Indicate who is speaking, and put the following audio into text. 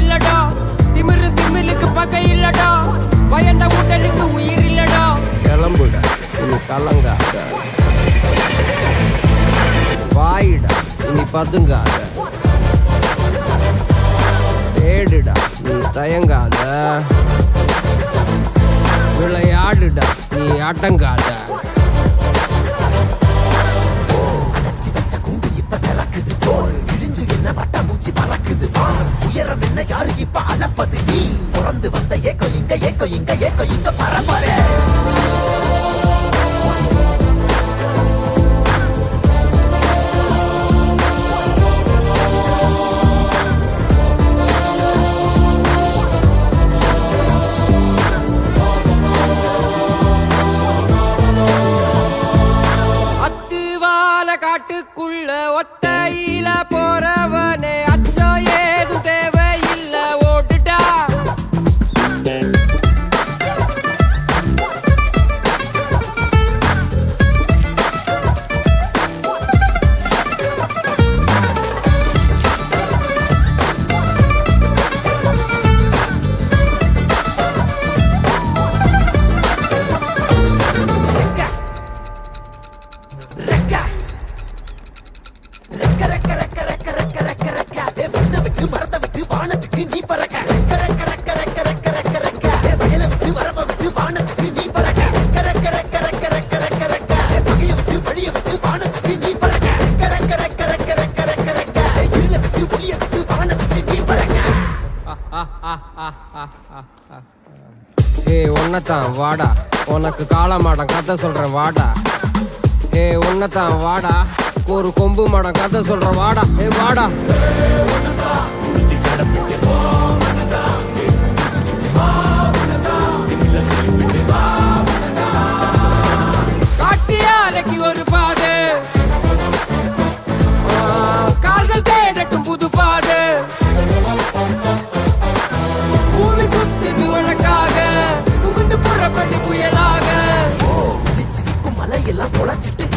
Speaker 1: இல்லடா, திமிரு திமிலுக்கு பகை இல்லடா, பயந்த உடலுக்கு உயிர் இல்லடா. கிளம்புடா இனி கலங்காத, வாயிடா இனி பதுங்காத, தேடுடா நீ தயங்காத, விளையாடுடா நீ அடங்காத.
Speaker 2: உயரம் என்ன யாரு இப்ப அளப்பது நீ பிறந்து வந்த ஏக்கோ இங்க ஏக்கோ இங்க ஏக்கோ இங்க பரம்பரை.
Speaker 1: அத்துவால காட்டுக்குள்ள ஒத்தையில போறவனே அச்சம் ஏதும் தேவையில்ல, ஓடுடா.
Speaker 2: வானத்துக்கு நீ பறக்க, வயல விட்டு வரப்ப விட்டு வானத்துக்கு நீ பறக்க, பகைய விட்டு வழிய விட்டு வானத்துக்கு நீ பறக்க, இருள விட்டு ஒளிய விட்டு வானத்துக்கு நீ பறக்க.
Speaker 1: ஏ உன்னதான் வாடா, உனக்கு காளமாடம் கதை சொல்றேன் வாடா. ஏ உன்னதான் வாடா, ஒரு கொம்பு மாடம் கதை சொல்றேன் வாடா. ஏ வாடா. காட்டியாலைக்கு ஒரு பாது, கால்கள் தேடட்டும் புது பாது. பூமி சுத்துது உனக்காக, புகுந்து புறப்பட்டு புயலாக.
Speaker 2: மலையெல்லாம் தொலைச்சிட்டு